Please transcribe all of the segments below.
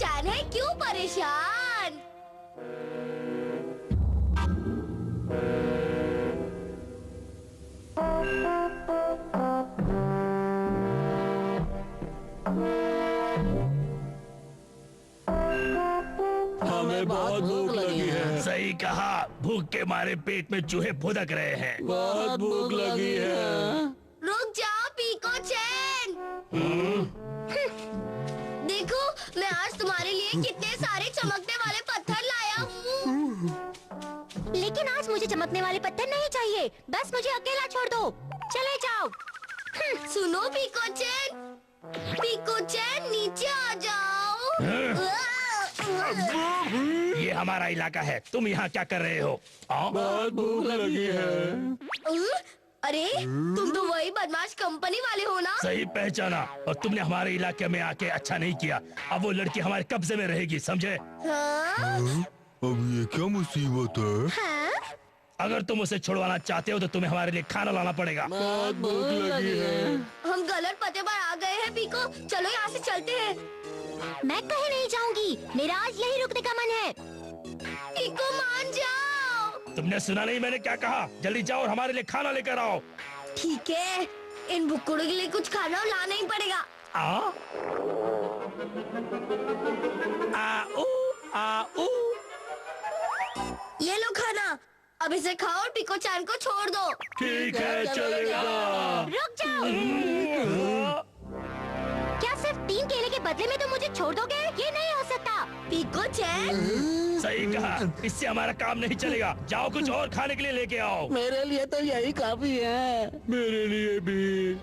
चैन है, क्यों परेशान? हमें बहुत भूख लगी है। सही कहा, भूख के मारे पेट में चूहे फुदक रहे हैं। बहुत भूख लगी है। रुक जाओ पीको चैन। देखो, मैं आज तुम्हारे लिए कितने सारे चमकने वाले पत्थर लाया हूँ। लेकिन आज मुझे चमकने वाले पत्थर नहीं चाहिए, बस मुझे अकेला छोड़ दो। चले जाओ। सुनो पीको चैन नीचे आ जाओ। ये हमारा इलाका है, तुम यहाँ क्या कर रहे हो? बहुत भूख लगी है। अरे तुम तो वही बदमाश कंपनी वाले हो ना? सही पहचाना, और तुमने हमारे इलाके में आके अच्छा नहीं किया। अब वो लड़की हमारे कब्जे में रहेगी, समझे? हाँ? अब ये क्या मुसीबत है? हाँ? अगर तुम उसे छुड़वाना चाहते हो तो तुम्हें हमारे लिए खाना लाना पड़ेगा। बहुत भूख लगी है। हम गलत पते पर आ गए हैं पीको, चलो यहाँ से चलते हैं। मैं कहीं नहीं जाऊंगी, मेरा आज यही रुकने का मन है। पीको मान जाओ। तुमने सुना नहीं मैंने क्या कहा? जल्दी जाओ और हमारे लिए खाना लेकर आओ। ठीक है, इन भुक्कड़ों के लिए कुछ खाना लाना ही पड़ेगा। आओ। ये लो खाना, अब इसे खाओ और पीको चैन को छोड़ दो। ठीक है, चलेगा। रुक जाओ। क्या सिर्फ 3 केले के बदले में तुम मुझे छोड़ दोगे? ये नहीं हो सकता। पीको चैन, सही कहा, इससे हमारा काम नहीं चलेगा। जाओ कुछ और खाने के लिए लेके आओ। मेरे लिए तो यही काफी है। मेरे लिए भी।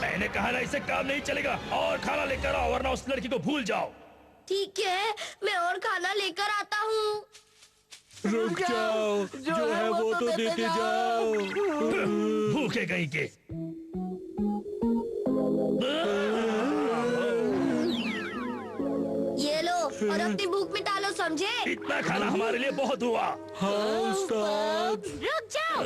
मैंने कहा ना, इससे काम नहीं चलेगा। और खाना लेकर आओ, वरना उस लड़की को भूल जाओ। ठीक है, मैं और खाना लेकर आता हूँ। रुक जाओ, जो है वो तो देते जाओ। भूखे कहीं के। ये लो और अपनी भूख मिटा लो, समझे? इतना खाना हमारे लिए बहुत हुआ। हाँ उस्ताद। रुक जाओ।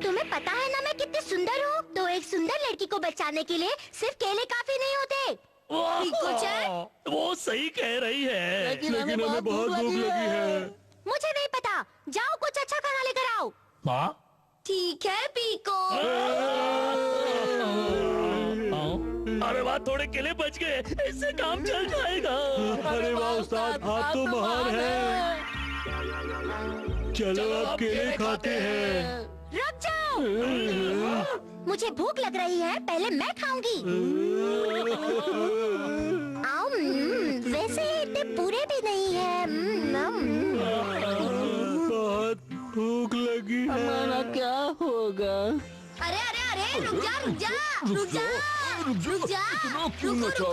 तुम्हें पता है ना मैं कितनी सुंदर हूँ? तो एक सुंदर लड़की को बचाने के लिए सिर्फ केले काफी नहीं होते। पीको चैन, वो सही कह रही है। लेकिन हमें बहुत भूख लगी है। मुझे नहीं पता, जाओ कुछ अच्छा खाना लेकर आओ। माँ? ठीक है पीको। अरे वाह, थोड़े केले बच गए, इससे काम चल जाएगा। अरे वाह उस्ताद, आप तो महान हैं। चलो अब केले खाते हैं। रुक जाओ। मुझे भूख लग रही है, पहले मैं खाऊंगी। वैसे ये इतने पूरे भी नहीं है। बहुत भूख लगी है। हमारा क्या होगा? अरे अरे अरे, रुक जा रुक जा रुक जा रुक जा, रुको।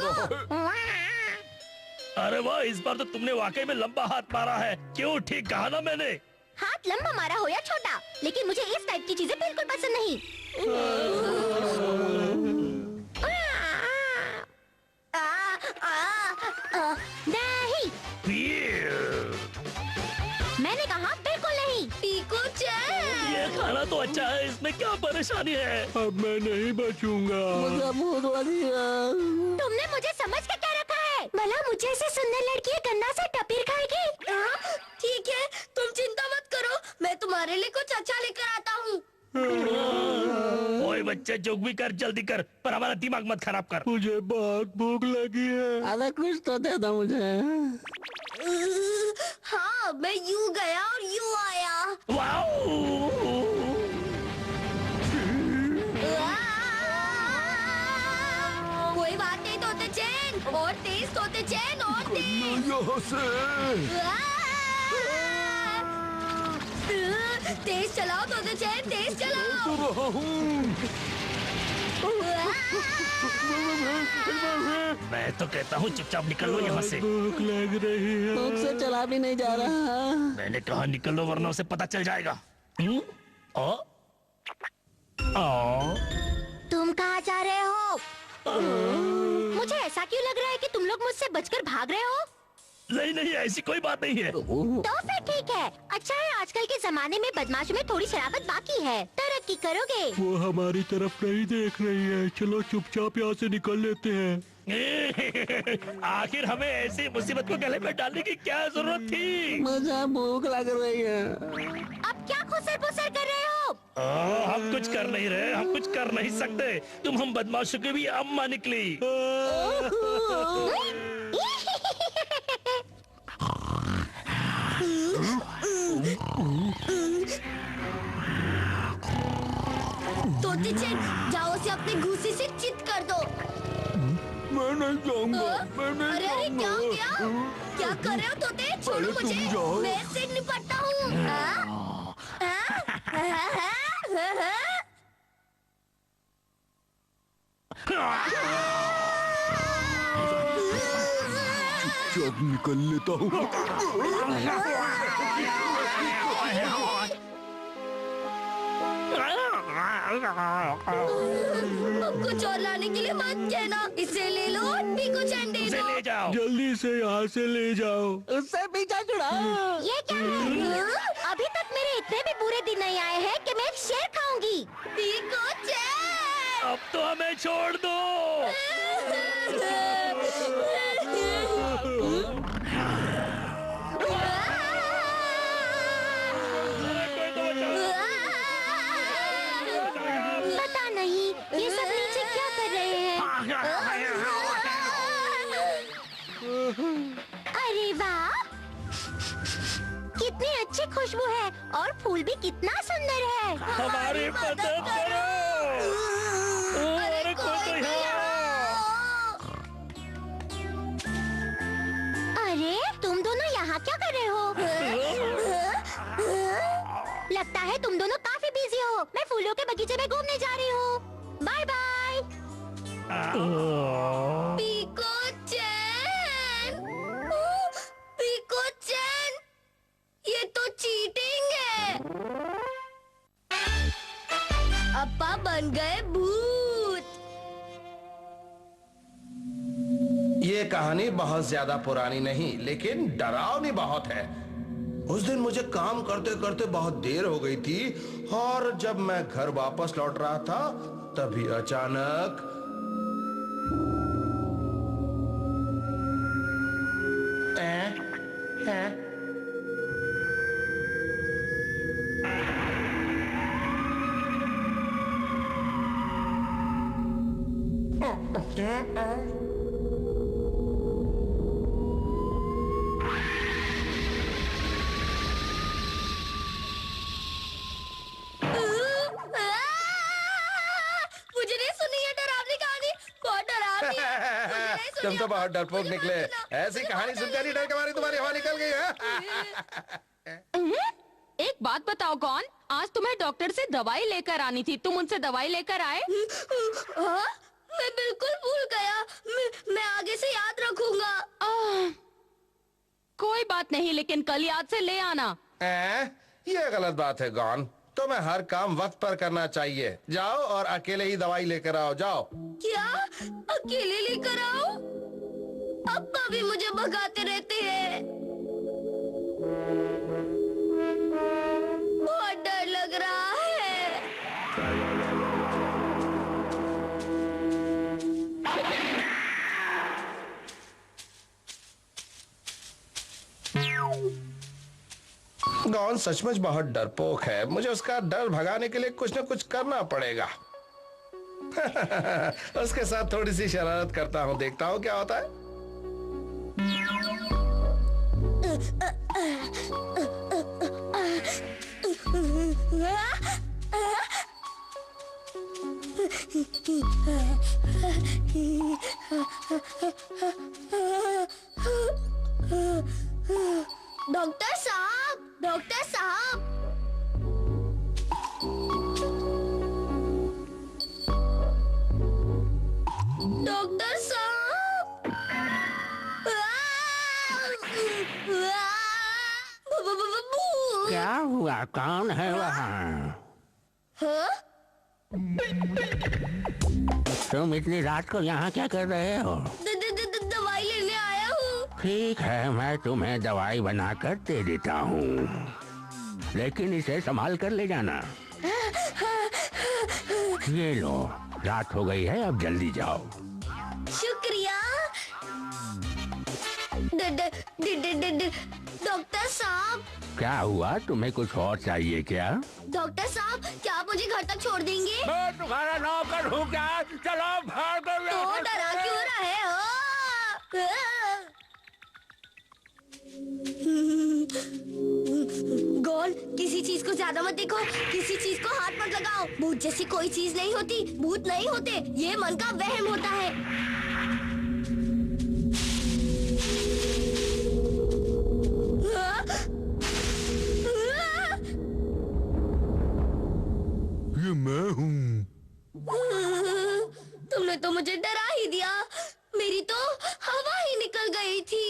अरे वाह, इस बार तो तुमने वाकई में लंबा हाथ मारा है। क्यों, ठीक कहा ना मैंने? हाथ लंबा मारा हो या छोटा, लेकिन मुझे इस टाइप की चीजें बिल्कुल पसंद नहीं। नहीं, मैंने कहा बिल्कुल नहीं। पीको चैन, ये खाना तो अच्छा है, इसमें क्या परेशानी है? अब मैं नहीं बचूंगा। मुझे भूख लगी है। तुमने मुझे समझ के क्या रखा है? भला मुझे ऐसी सुंदर लड़की गन्ना से टपीर खाएगी? ठीक है, तुम चिंता मत करो, मैं तुम्हारे लिए कुछ अच्छा लेकर आता हूँ। ओए बच्चे, जो भी कर जल्दी कर, पर हमारा दिमाग मत खराब कर। मुझे बहुत भूख लगी है। अरे कुछ तो दे दो मुझे। हाँ, मैं यूं गया और यूं आया। कोई बात नहीं तोते चैन, और तेज तोते चैन, और तेज। यहाँ से। तेज चलाओ तोते चैन, तेज चलाओ। तो रहा हूँ। मैं तो कहता हूँ चुपचाप निकल लो यहाँ से। भूख लग रही है। भूख से चला भी नहीं जा रहा। मैंने कहा निकल लो, वरना उसे पता चल जाएगा। तुम कहाँ जा रहे हो? मुझे ऐसा क्यों लग रहा है कि तुम लोग मुझसे बचकर भाग रहे हो? नहीं नहीं, ऐसी कोई बात नहीं है। तो फिर ठीक है। अच्छा है आजकल के जमाने में बदमाशों में थोड़ी शरारत बाकी है। तरक्की करोगे। वो हमारी तरफ नहीं देख रही है, चलो चुपचाप यहाँ से निकल लेते हैं। आखिर हमें ऐसी मुसीबत को गले में डालने की क्या जरूरत थी? मुझे भूख लग रही है। अब क्या खुसर पुसर कर रहे हो? हम कुछ कर नहीं रहे, हम कुछ कर नहीं सकते। तुम हम बदमाशों की भी अम्मा निकली। तोते चैन, जाओ से अपने घूसी से चित कर दो। मैं नहीं जाऊंगा, मैं नहीं अरे अरे क्या जाऊंगा। क्या क्या कर रहे हो तोते? छोड़ो अरे तुम मुझे, जाओ। मैं इससे निपटता हूँ। चुपचाप निकल लेता हूँ। कुछ और लाने के लिए मत कहना। इसे ले लो, पीकू चैन दे उसे दो। ले जाओ। जल्दी से यहाँ से ले जाओ। उससे पीछा छुड़ाओ। ये क्या है? अभी तक मेरे इतने भी बुरे दिन नहीं आए हैं कि मैं एक शेर खाऊंगी। पीकू चैन। अब तो हमें छोड़ दो। अरे कोई तो बचाओ। पता नहीं ये सब नीचे क्या कर रहे हैं। अरे वाह, कितनी अच्छी खुशबू है और फूल भी कितना सुंदर है। हमारी मदद करो। अरे कोई तो यहाँ। अरे तुम दोनों यहाँ क्या कर रहे हो? लगता है तुम दोनों काफी बिजी हो। मैं फूलों के बगीचे में घूमने जा रही हूँ। Bye bye. पीकू चैन, पीकू चैन, ये तो चीटिंग है। अप्पा बन गए भूत। ये कहानी बहुत ज्यादा पुरानी नहीं, लेकिन डरावनी बहुत है। उस दिन मुझे काम करते करते बहुत देर हो गई थी और जब मैं घर वापस लौट रहा था तभी अचानक मुझे नहीं सुनी ये डरावनी कहानी, बहुत डरावनी है। मुझे नहीं सुनी। तुम तो बहुत डरपोक मुझे निकले। मत सुनाओ। ऐसी मुझे कहानी मत सुनकर ही डर के मारे तुम्हारी हवा निकल गई है। एक बात बताओ कौन, आज तुम्हें डॉक्टर से दवाई लेकर आनी थी, तुम उनसे दवाई लेकर आए? हाँ, मैं बिल्कुल भूल गया। मैं आगे से याद रखूंगा। कोई बात नहीं, लेकिन कल याद से ले आना। ये गलत बात है गॉन। तुम्हें हर काम वक्त पर करना चाहिए। जाओ और अकेले ही दवाई लेकर आओ, जाओ। क्या अकेले लेकर आओ? अब्बा भी मुझे भगाते रहते हैं। बहुत डर लग रहा है। गॉन सचमुच बहुत डरपोक है। मुझे उसका डर भगाने के लिए कुछ न कुछ करना पड़ेगा। उसके साथ थोड़ी सी शरारत करता हूँ, देखता हूँ क्या होता है। डॉक्टर साहब, डॉक्टर साहब। डॉक्टर साहब। क्या हुआ? कौन है वहाँ? हाँ? तुम इतनी रात को यहाँ क्या कर रहे हो? दवाई लेने आया हूँ। ठीक है, मैं तुम्हें दवाई बनाकर दे देता हूँ, लेकिन इसे संभाल कर ले जाना। ये लो, रात हो गई है, अब जल्दी जाओ। शुक्रिया। डॉक्टर साहब। क्या हुआ, तुम्हें कुछ और चाहिए क्या? डॉक्टर साहब, क्या आप मुझे घर तक छोड़ देंगे? मैं तुम्हारा नौकर हूँ क्या? चलो भाग दो। तो डरा क्यों रहे हो? गोल, किसी चीज को ज्यादा मत देखो, किसी चीज को हाथ मत लगाओ। भूत जैसी कोई चीज नहीं होती, भूत नहीं होते, ये मन का वहम होता है। ये मैं हूँ। तुमने तो मुझे डरा ही दिया, मेरी तो हवा ही निकल गई थी।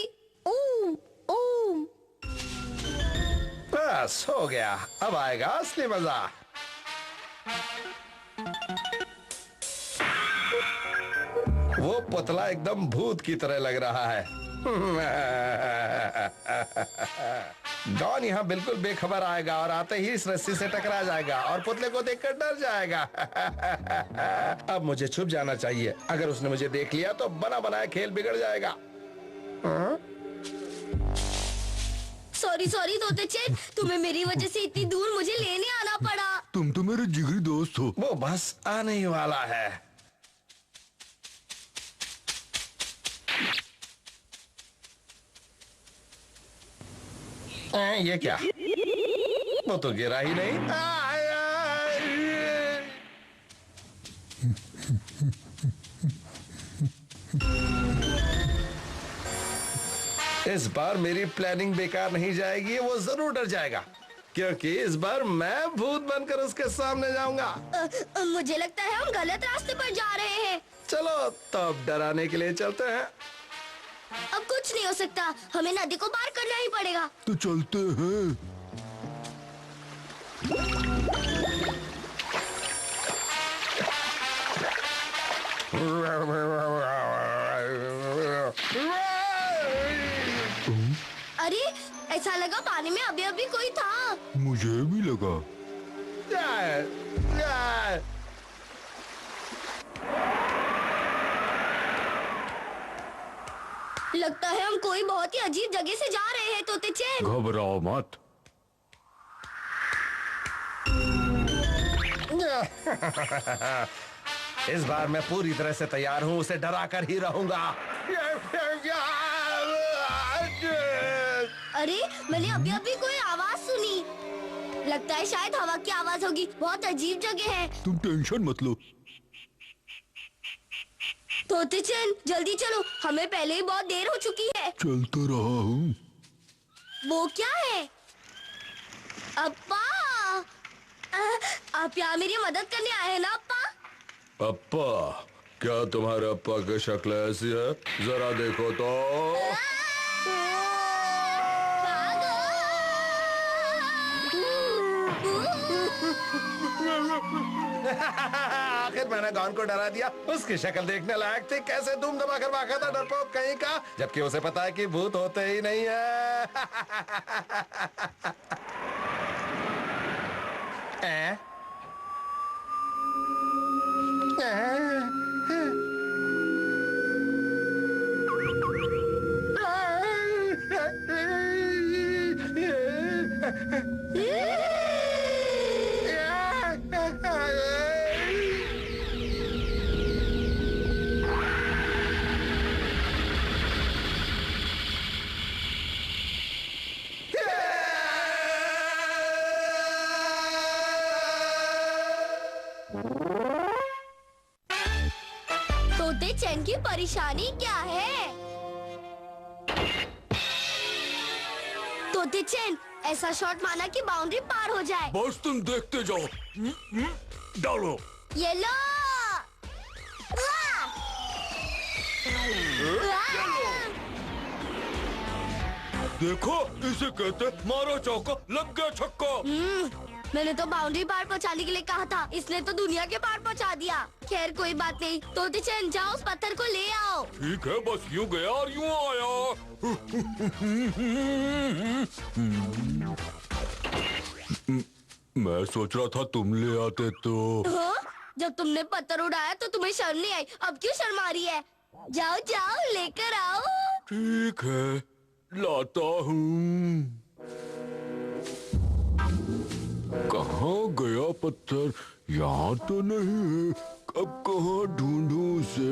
ओम ओम। बस हो गया, अब आएगा असली मजा। वो पुतला एकदम भूत की तरह लग रहा है। डॉन यहाँ बिल्कुल बेखबर आएगा और आते ही इस रस्सी से टकरा जाएगा और पुतले को देखकर डर जाएगा। अब मुझे छुप जाना चाहिए, अगर उसने मुझे देख लिया तो बना बनाया खेल बिगड़ जाएगा। सॉरी सॉरी तोते चैन, तुम्हें मेरी वजह से इतनी दूर मुझे लेने आना पड़ा। तुम तो मेरे जिगरी दोस्त हो। वो बस आने ही वाला है। ये क्या? वो तो गिरा ही नहीं। इस बार मेरी प्लानिंग बेकार नहीं जाएगी, वो जरूर डर जाएगा, क्योंकि इस बार मैं भूत बनकर उसके सामने जाऊंगा। मुझे लगता है हम गलत रास्ते पर जा रहे हैं। चलो तो अब डराने के लिए चलते हैं। अब कुछ नहीं हो सकता, हमें नदी को पार करना ही पड़ेगा। तो चलते हैं। अरे, ऐसा लगा पानी में अभी अभी कोई था। मुझे भी लगा। लगता है हम कोई बहुत ही अजीब जगह से जा रहे हैं तोते चैन। घबराओ मत। इस बार मैं पूरी तरह से तैयार हूँ, उसे डरा कर ही रहूंगा। अरे, मैंने अभी अभी कोई आवाज सुनी, लगता है शायद हवा की आवाज होगी। बहुत अजीब जगह है। तुम टेंशन मत लो। तोते चैन, जल्दी चलो, हमें पहले ही बहुत देर हो चुकी है। चलता रहा हूँ। वो क्या है? अप्पा, आप यहाँ मेरी मदद करने आए हैं ना अप्पा? अप्पा, क्या तुम्हारे अप्पा की शक्ल ऐसी है? जरा देखो तो। आखिर मैंने गॉन को डरा दिया। उसकी शक्ल देखने लायक थी, कैसे धूम धमाकर भागा था डरपोक कहीं का, जबकि उसे पता है कि भूत होते ही नहीं है। तोते चैन की परेशानी क्या है? तोते चैन, ऐसा शॉट माना कि बाउंड्री पार हो जाए। बस तुम देखते जाओ। डालो। ये लो। देखो, इसे कहते मारो चौका, लग गया छक्का। मैंने तो बाउंड्री पार पहुंचाने के लिए कहा था, इसने तो दुनिया के पार पहुंचा दिया। खैर कोई बात नहीं, तोते चैन जाओ उस पत्थर को ले आओ। ठीक है, बस यूं गया और यूं आया। मैं सोच रहा था तुम ले आते तो। हाँ? जब तुमने पत्थर उड़ाया तो तुम्हें शर्म नहीं आई, अब क्यों शर्म आ रही है? जाओ जाओ लेकर आओ। ठीक है, लाता हूँ। कहाँ गया पत्थर? यहाँ तो नहीं है। अब कहाँ ढूंढूं उसे?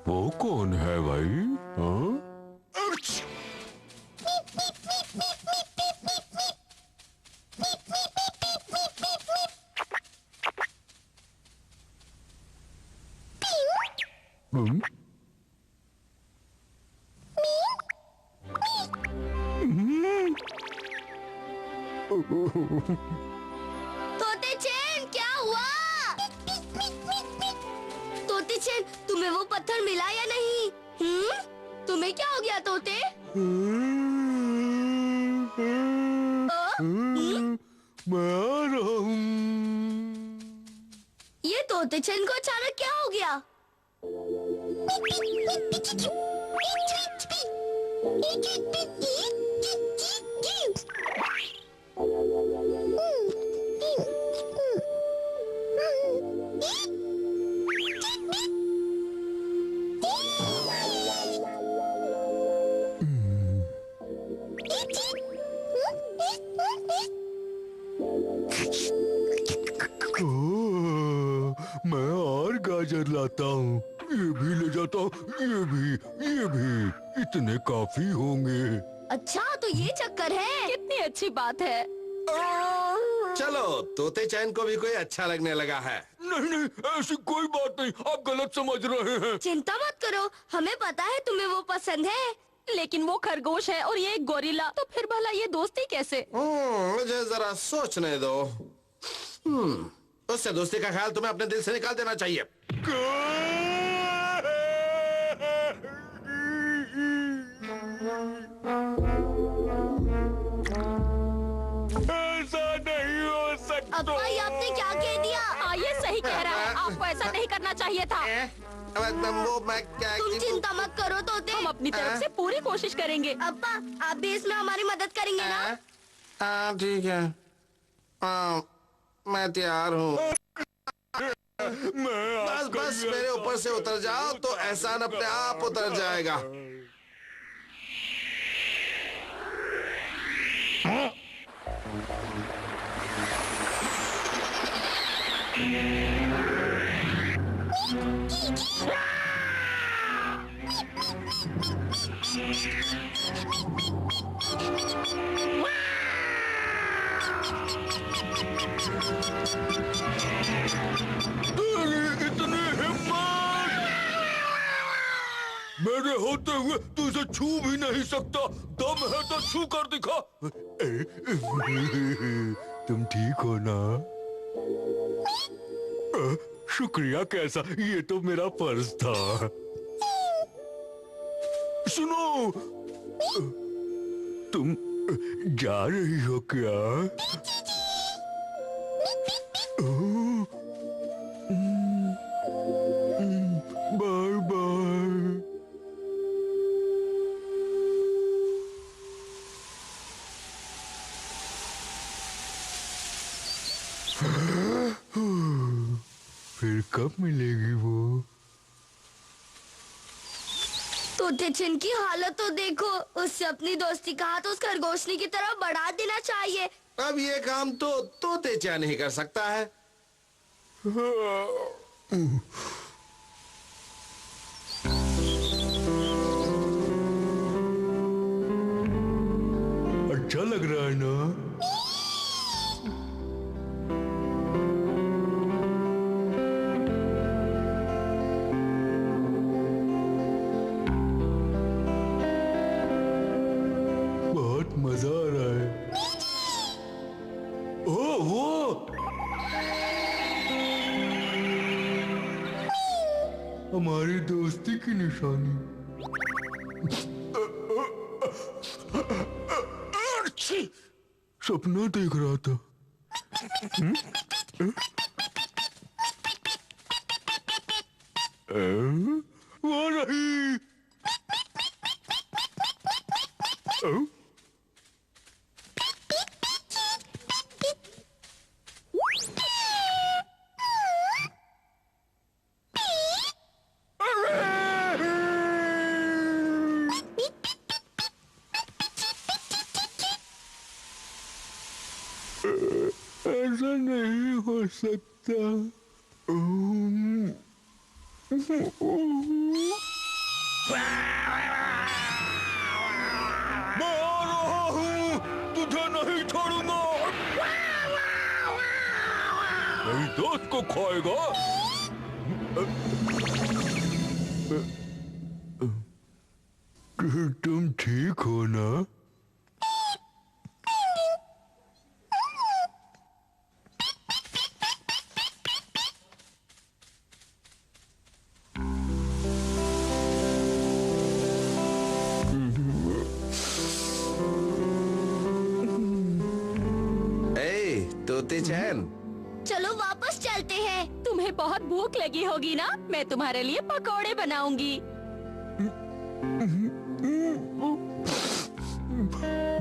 वो कौन है भाई? हाँ? तोते चैन क्या हुआ? तोते चैन तुम्हें वो पत्थर मिला या नहीं? तुम्हें क्या हो गया तोते? मैं आ रहा हूँ। ये तोते चैन को अचानक क्या हो गया? मैं और गाजर लाता हूँ। ये भी ले जाता हूँ, ये भी। इतने काफी होंगे। अच्छा तो ये चक्कर है। कितनी अच्छी बात है। चलो, तोते चैन को भी कोई अच्छा लगने लगा है। नहीं, ऐसी कोई बात नहीं। आप गलत समझ रहे हैं। चिंता मत करो, हमें पता है तुम्हें वो पसंद है। लेकिन वो खरगोश है और ये एक गोरिल्ला, तो फिर भला ये दोस्ती कैसे? मुझे जरा सोचने दो। उससे दोस्ती का ख्याल तुम्हें अपने दिल से निकाल देना चाहिए। ऐसा नहीं हो सकता। अब्बा ये आपने क्या कह दिया? हाँ ये सही कह रहा है, आपको ऐसा नहीं करना चाहिए था। वो मैं क्या तुम चिंता मत करो तोते, हम अपनी तरफ से पूरी कोशिश करेंगे। अब्बा आप भी इसमें हमारी मदद करेंगे ना? हाँ ठीक है, मैं तैयार हूँ। बस बस मेरे ऊपर से उतर जाओ तो एहसान अपने आप उतर जाएगा। इतनी हिम्मत! मेरे होते हुए तू इसे छू भी नहीं सकता। दम है तो छू कर दिखा। तुम ठीक हो ना? शुक्रिया, कैसा? ये तो मेरा फर्ज था। सुनो, तुम जा रही हो क्या? Bye bye. फिर कब मिलेगी वो? तोते चैन की हालत तो देखो, उससे अपनी दोस्ती का हाथ उस खरगोशनी की तरफ बढ़ा देना चाहिए। अब ये काम तो तोते चैन ही कर सकता है। अच्छा लग रहा है ना? बहुत मजा आ रहा है। ओह वो! हमारी दोस्ती की निशानी। सपना देख रहा था। वो नहीं। ऐसा नहीं हो सकता। मैं आ रहा हूँ, तुझे नहीं छोड़ूंगा। मेरी दोस्त को खाएगा। तुम ठीक हो ना? तोते चैन, चलो वापस चलते हैं। तुम्हें बहुत भूख लगी होगी ना? मैं तुम्हारे लिए पकौड़े बनाऊंगी।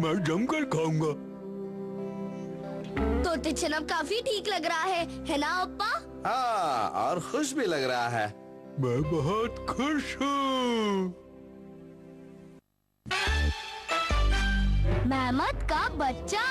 मैं जमकर खाऊंगा। तोते चनब काफी ठीक लग रहा है ना अप्पा? हाँ, और खुश भी लग रहा है। मैं बहुत खुश हूँ। मेहमत का बच्चा।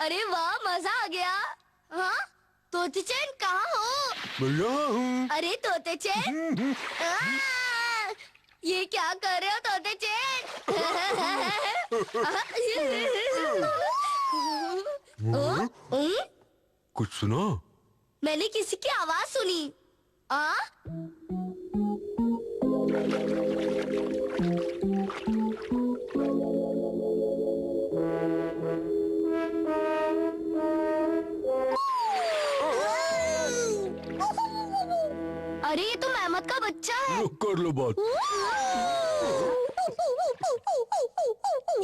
अरे वाह, मजा आ गया। हाँ, तोते चैन कहाँ हो? मैं यहाँ हूँ। अरे तोते चैन, ये क्या कर रहे हो तोते चैन? कुछ सुना? मैंने किसी की आवाज सुनी। अरे ये तो मेहमत का बच्चा है। कर लो बात।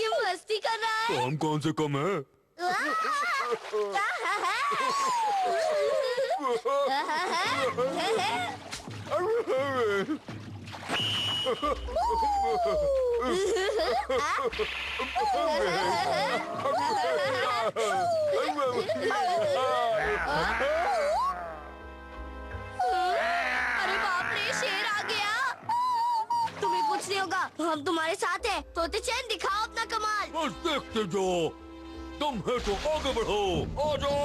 ये मस्ती कर रहा है। काम कौन से कम है? अरे बाप रे, शेर आ गया। तुम्हें कुछ नहीं होगा, हम तुम्हारे साथ हैं। तोते चैन दिखाओ अपना कमाल। बस देखते जाओ, तुम है तो आगे बढ़ो। आ जाओ,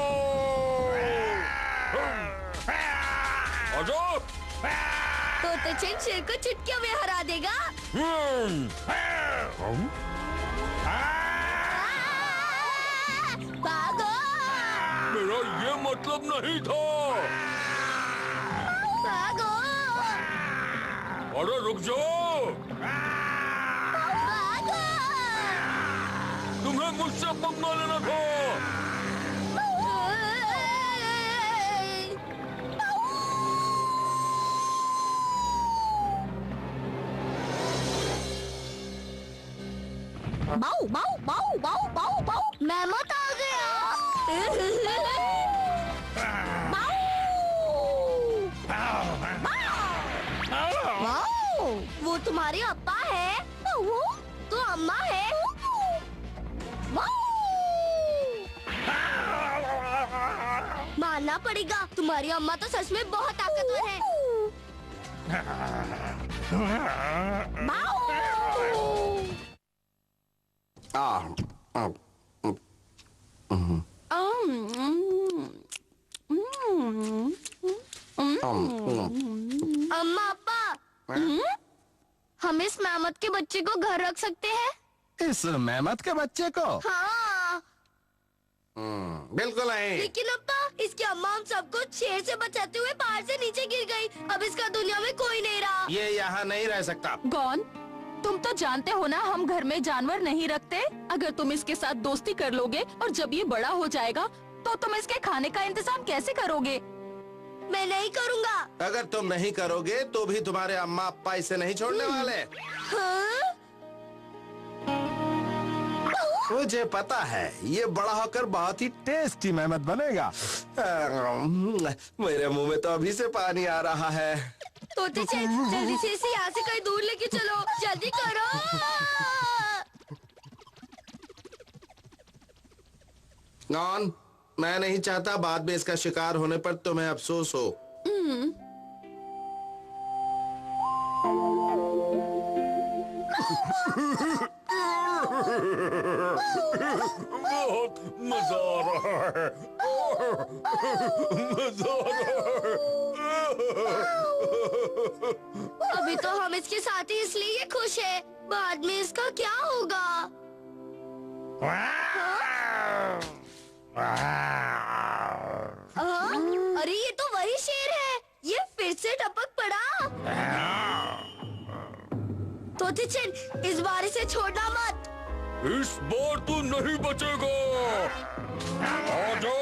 आ जाओ। तोते चैन शेर को चुटकियों में हरा देगा। भागो! मेरा ये मतलब नहीं था। भागो! अरे रुक जाओ, भागो! तुम्हें मुझसे पंगा लेना था। बाऊ बाऊ बाऊ बाऊ बाऊ बाऊ मेहमत आ गया। वाओ, वो तुम्हारे अप्पा है। तो अम्मा है। मानना पड़ेगा, तुम्हारी अम्मा तो सच में बहुत ताकतवर है। अम्मा अप्पा, हम इस मेहमत के बच्चे को घर रख सकते हैं? इस मेहमत के बच्चे को? हाँ। बिल्कुल नहीं। लेकिन अब्बा, इसकी अम्मा हम सबको शेर से बचाते हुए पहाड़ से नीचे गिर गई। अब इसका दुनिया में कोई नहीं रहा। ये यहाँ नहीं रह सकता। गौन, तुम तो जानते हो ना हम घर में जानवर नहीं रखते। अगर तुम इसके साथ दोस्ती कर लोगे और जब ये बड़ा हो जाएगा तो तुम इसके खाने का इंतजाम कैसे करोगे? मैं नहीं करूँगा। अगर तुम नहीं करोगे तो भी तुम्हारे अम्मा अप्पा इसे नहीं छोड़ने वाले। हाँ? मुझे पता है ये बड़ा होकर बहुत ही टेस्टी मेहमत बनेगा। मेरे मुंह में तो अभी से पानी आ रहा है। तोते चैन, जल्दी से इसे यहाँ से कहीं दूर लेके चलो। जल्दी करो। नॉन, मैं नहीं चाहता बाद में इसका शिकार होने पर तुम्हें अफसोस हो। बहुत मजा आ रहा है। मजा आ रहा है। अभी तो हम इसके साथ ही इसलिए ये खुश है। बाद में इसका क्या होगा? हाँ? अरे ये तो वही शेर है। ये फिर से टपक पड़ा। तोते चैन, इस बार इसे छोड़ना मत। इस बार तू नहीं बचेगा। आजा।